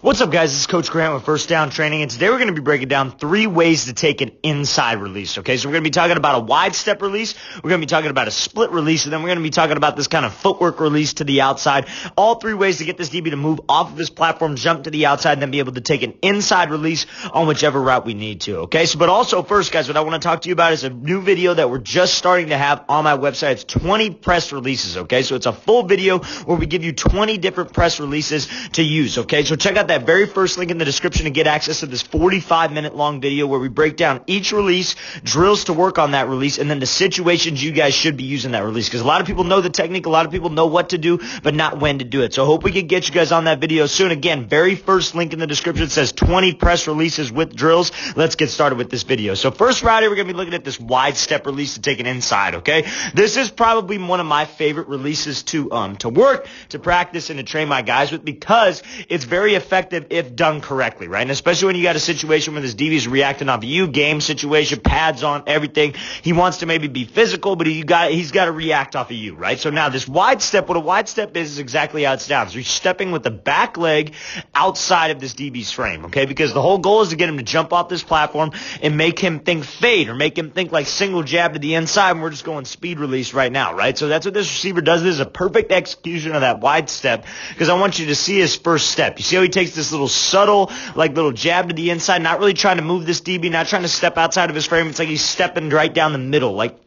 What's up, guys? This is Coach Grant with First Down Training, and today we're going to be breaking down 3 ways to take an inside release, okay? So we're going to be talking about a wide step release, we're going to be talking about a split release, and then we're going to be talking about this kind of footwork release to the outside. All 3 ways to get this DB to move off of his platform, jump to the outside, and then be able to take an inside release on whichever route we need to, okay? So, but also first, guys, what I want to talk to you about is a new video that we're just starting to have on my website. It's 20 press releases, okay? So it's a full video where we give you 20 different press releases to use, okay? So check out that very first link in the description to get access to this 45-minute long video where we break down each release, drills to work on that release, and then the situations you guys should be using that release. Because a lot of people know the technique, a lot of people know what to do, but not when to do it. So I hope we can get you guys on that video soon. Again, very first link in the description says 20 press releases with drills. Let's get started with this video. So first right here, we're going to be looking at this wide step release to take an inside, okay? This is probably one of my favorite releases to work, to practice, and to train my guys with because it's very effective if done correctly, right? And especially when you got a situation where this DB is reacting off of you, game situation, pads on, everything. He wants to maybe be physical, but he's got to react off of you, right? So now this wide step, what a wide step is exactly how it sounds. You're stepping with the back leg outside of this DB's frame, okay? Because the whole goal is to get him to jump off this platform and make him think fade or make him think like single jab to the inside, and we're just going speed release right now, right? So that's what this receiver does. This is a perfect execution of that wide step because I want you to see his first step. You see how he takes this little subtle, like little jab to the inside, not really trying to move this DB, not trying to step outside of his frame. It's like he's stepping right down the middle, like,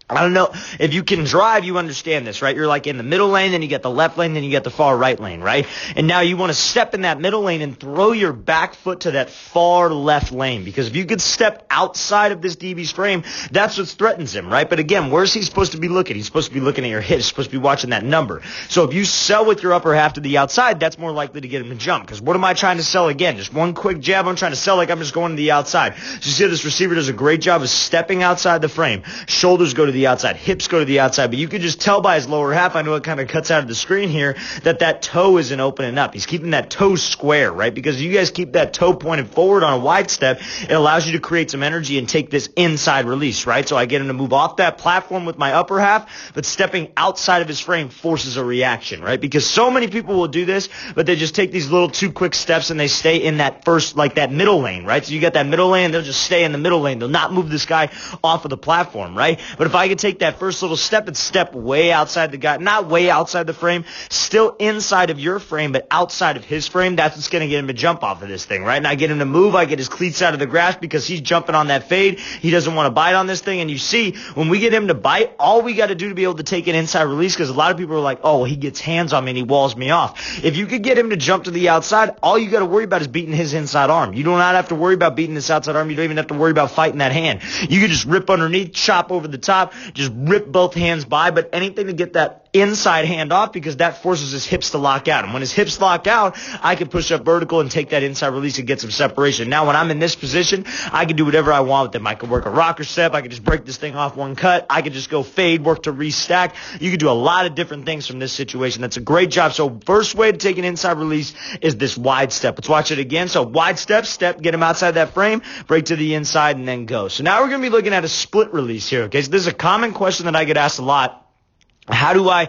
I don't know. If you can drive, you understand this, right? You're like in the middle lane, then you get the left lane, then you get the far right lane, right? And now you want to step in that middle lane and throw your back foot to that far left lane. Because if you could step outside of this DB's frame, that's what threatens him, right? But again, where's he supposed to be looking? He's supposed to be looking at your hips. He's supposed to be watching that number. So if you sell with your upper half to the outside, that's more likely to get him to jump. Because what am I trying to sell again? Just one quick jab. I'm trying to sell like I'm just going to the outside. So you see how this receiver does a great job of stepping outside the frame. Shoulders go to the outside. Hips go to the outside, but you could just tell by his lower half, I know it kind of cuts out of the screen here, that toe isn't opening up. He's keeping that toe square, right? Because you guys keep that toe pointed forward on a wide step, it allows you to create some energy and take this inside release, right? So I get him to move off that platform with my upper half, but stepping outside of his frame forces a reaction, right? Because so many people will do this, but they just take these little 2 quick steps and they stay in that first, like that middle lane, right? So you got that middle lane, they'll just stay in the middle lane. They'll not move this guy off of the platform, right? But if I could take that first little step and step way outside the guy, not way outside the frame, still inside of your frame, but outside of his frame, that's what's going to get him to jump off of this thing, right? And I get him to move, I get his cleats out of the grasp because he's jumping on that fade. He doesn't want to bite on this thing. And you see, when we get him to bite, all we got to do to be able to take an inside release, because a lot of people are like, oh, he gets hands on me and he walls me off. If you could get him to jump to the outside, all you got to worry about is beating his inside arm. You do not have to worry about beating this outside arm. You don't even have to worry about fighting that hand. You can just rip underneath, chop over the top, just rip both hands by, but anything to get that inside hand off because that forces his hips to lock out. And when his hips lock out, I can push up vertical and take that inside release and get some separation. Now, when I'm in this position, I can do whatever I want with them. I can work a rocker step. I can just break this thing off one cut. I can just go fade, work to restack. You can do a lot of different things from this situation. That's a great job. So first way to take an inside release is this wide step. Let's watch it again. So wide step, get him outside that frame, break to the inside, and then go. So now we're going to be looking at a split release here. Okay, so this is a common question that I get asked a lot. How do I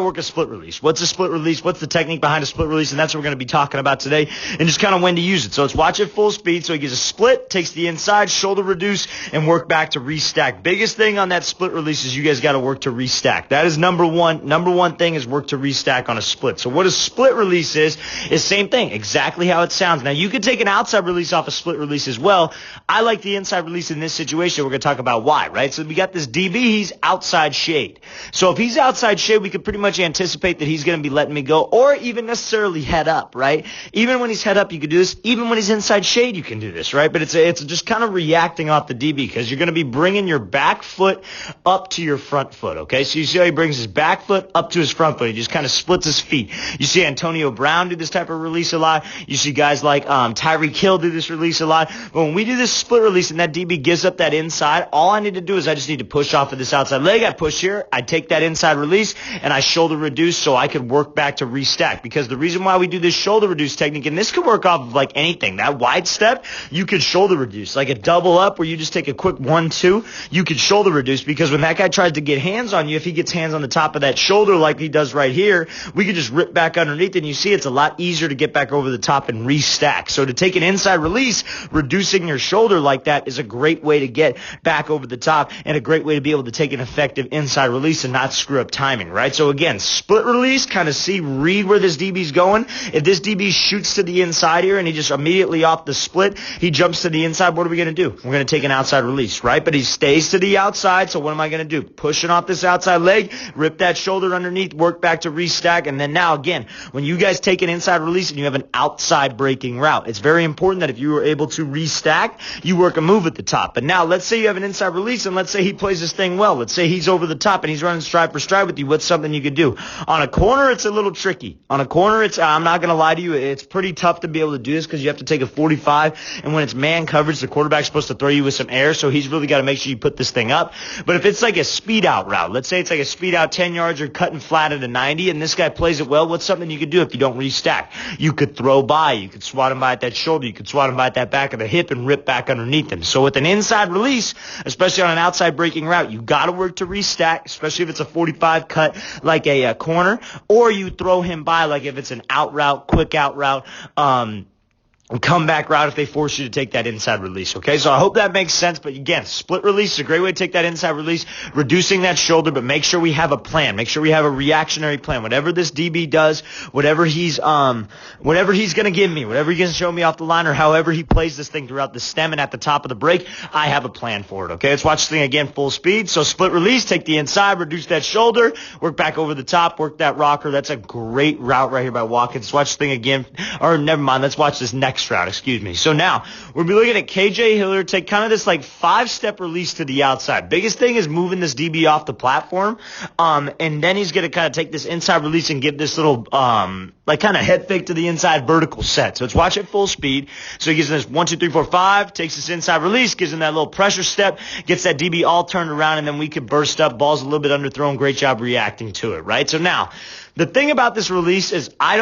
work a split release? What's a split release? What's the technique behind a split release? And that's what we're going to be talking about today and just kind of when to use it. So let's watch it full speed. So he gets a split, takes the inside, shoulder reduce, and work back to restack. Biggest thing on that split release is you guys got to work to restack. That is number one. Number one thing is work to restack on a split. So what a split release is same thing, exactly how it sounds. Now you could take an outside release off a split release as well. I like the inside release in this situation. We're going to talk about why, right? So we got this DB, he's outside shade. So if he's outside shade, we could pretty much anticipate that he's going to be letting me go or even necessarily head up, right? Even when he's head up, you can do this. Even when he's inside shade, you can do this, right? But it's just kind of reacting off the DB because you're going to be bringing your back foot up to your front foot, okay? So you see how he brings his back foot up to his front foot. He just kind of splits his feet. You see Antonio Brown do this type of release a lot. You see guys like Tyreek Hill do this release a lot. But when we do this split release and that DB gives up that inside, all I need to do is I just need to push off of this outside leg. I push here. I take that inside inside release, and I shoulder reduce so I could work back to restack. Because the reason why we do this shoulder reduce technique, and this could work off of like anything, that wide step, you could shoulder reduce. Like a double up where you just take a quick 1-2, you could shoulder reduce, because when that guy tries to get hands on you, if he gets hands on the top of that shoulder like he does right here, we could just rip back underneath, and you see it's a lot easier to get back over the top and restack. So to take an inside release, reducing your shoulder like that is a great way to get back over the top, and a great way to be able to take an effective inside release and not screw up timing, right? So again, split release, kind of read where this DB's going. If this DB shoots to the inside here and he just immediately off the split, he jumps to the inside, what are we going to do? We're going to take an outside release, right? But he stays to the outside, so what am I going to do? Pushing off this outside leg, rip that shoulder underneath, work back to restack, and then now again, when you guys take an inside release and you have an outside breaking route, it's very important that if you are able to restack, you work a move at the top. But now, let's say you have an inside release, and let's say he plays this thing well. Let's say he's over the top and he's running stride for stride with you. What's something you could do? On a corner, it's a little tricky. On a corner, I'm not going to lie to you, it's pretty tough to be able to do this because you have to take a 45, and when it's man coverage, the quarterback's supposed to throw you with some air, so he's really got to make sure you put this thing up. But if it's like a speed out route, let's say it's like a speed out 10 yards or cutting flat at a 90, and this guy plays it well, what's something you could do if you don't restack? You could throw by, you could swat him by at that shoulder, you could swat him by at that back of the hip and rip back underneath him. So with an inside release, especially on an outside breaking route, you got to work to restack, especially if it's a 45 cut like a corner, or you throw him by like if it's an out route, quick out route, comeback route if they force you to take that inside release, okay? So I hope that makes sense, but again, split release is a great way to take that inside release, reducing that shoulder, but make sure we have a plan. Make sure we have a reactionary plan. Whatever this DB does, whatever he's going to give me, whatever he's going to show me off the line, or however he plays this thing throughout the stem and at the top of the break, I have a plan for it, okay? Let's watch this thing again full speed. So split release, take the inside, reduce that shoulder, work back over the top, work that rocker. That's a great route right here by Watkins. Watch this thing again, or never mind, let's watch this next route, excuse me. So now, we'll be looking at KJ Hilliard take kind of this like 5-step release to the outside. Biggest thing is moving this DB off the platform, and then he's going to kind of take this inside release and give this little, like kind of head fake to the inside vertical set. So let's watch it full speed. So he gives him this 1, 2, 3, 4, 5, takes this inside release, gives him that little pressure step, gets that DB all turned around, and then we could burst up. Ball's a little bit underthrown. Great job reacting to it, right? So now, the thing about this release is I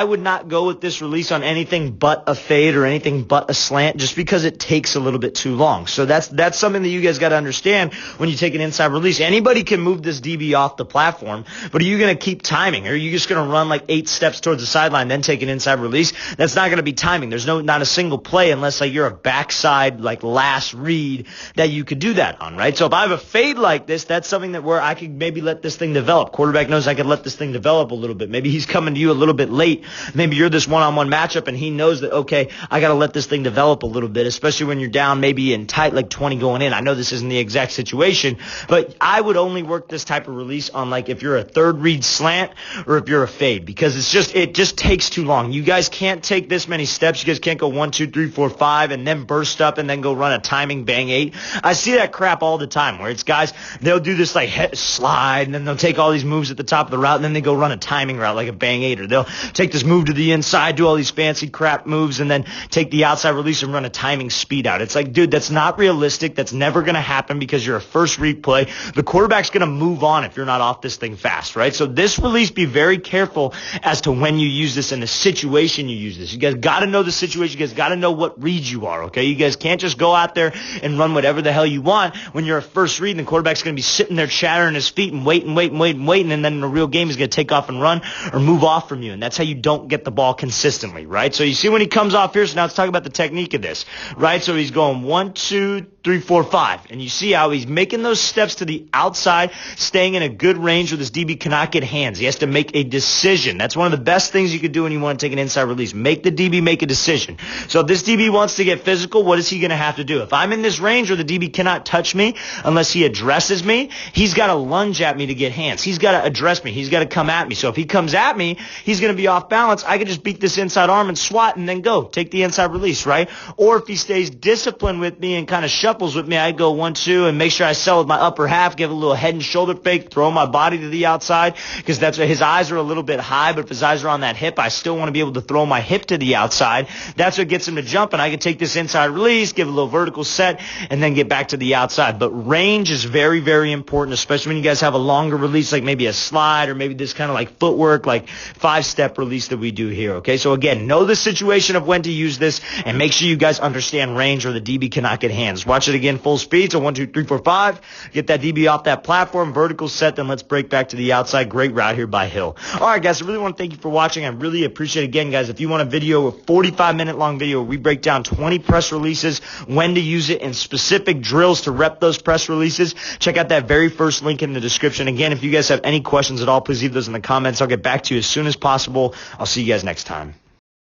would not go with this release on anything but a fade or anything but a slant, just because it takes a little bit too long. So that's something that you guys got to understand when you take an inside release. Anybody can move this DB off the platform, but are you going to keep timing? Or are you just going to run like 8 steps towards the sideline, then take an inside release? That's not going to be timing. There's not a single play unless like you're a backside like last read that you could do that on, right? So if I have a fade like this, that's something that where I could maybe let this thing develop. Quarterback knows I could let this thing develop a little bit. Maybe he's coming to you a little bit late. Maybe you're this one-on-one matchup and he knows that, okay, I got to let this thing develop a little bit, especially when you're down maybe in tight like 20 going in. I know this isn't the exact situation, but I would only work this type of release on like if you're a third read slant or if you're a fade, because it just takes too long. You guys can't take this many steps. You guys can't go 1, 2, 3, 4, 5 and then burst up and then go run a timing bang 8. I see that crap all the time where it's guys, they'll do this like head slide and then they'll take all these moves at the top of the route and then they go run a timing route like a bang 8, or they'll take this move to the inside, do all these fancy crap moves, and then take the outside release and run a timing speed out. It's like, dude, that's not realistic. That's never going to happen because you're a first read play. The quarterback's going to move on if you're not off this thing fast, right? So this release, be very careful as to when you use this and the situation you use this. You guys got to know the situation. You guys got to know what read you are, okay? You guys can't just go out there and run whatever the hell you want when you're a first read and the quarterback's going to be sitting there chattering his feet and waiting, and then in the real game he's going to take off and run or move off from you, and that's how you don't get the ball consistently, right? So you see when he comes off here, so now let's talk about the technique of this, right? So he's going 1, 2, 3, 4, 5, and you see how he's making those steps to the outside, staying in a good range where this DB cannot get hands. He has to make a decision. That's one of the best things you could do when you want to take an inside release. Make the DB make a decision. So if this DB wants to get physical, what is he going to have to do? If I'm in this range where the DB cannot touch me unless he addresses me, he's got to lunge at me to get hands. He's got to address me. He's got to come at me. So if he comes at me, he's going to be off balance. I can just beat this inside arm and swat and then go. Take the inside release, right? Or if he stays disciplined with me and kind of shuffles couples with me. I go 1-2 and make sure I sell with my upper half, give a little head and shoulder fake, throw my body to the outside, because that's what his eyes are a little bit high, but if his eyes are on that hip, I still want to be able to throw my hip to the outside. That's what gets him to jump, and I can take this inside release, give a little vertical set, and then get back to the outside. But range is very, very important, especially when you guys have a longer release, like maybe a slide or maybe this kind of like footwork, like 5-step release that we do here, okay? So again, know the situation of when to use this, and make sure you guys understand range or the DB cannot get hands. Watch it again full speed, so 1, 2, 3, 4, 5. Get that DB off that platform, vertical set, then let's break back to the outside. Great route here by Hill. All right, guys, I really want to thank you for watching. I really appreciate it. Again, guys, if you want a video, a 45-minute long video where we break down 20 press releases, when to use it, and specific drills to rep those press releases, check out that very first link in the description. Again, if you guys have any questions at all, please leave those in the comments. I'll get back to you as soon as possible. I'll see you guys next time.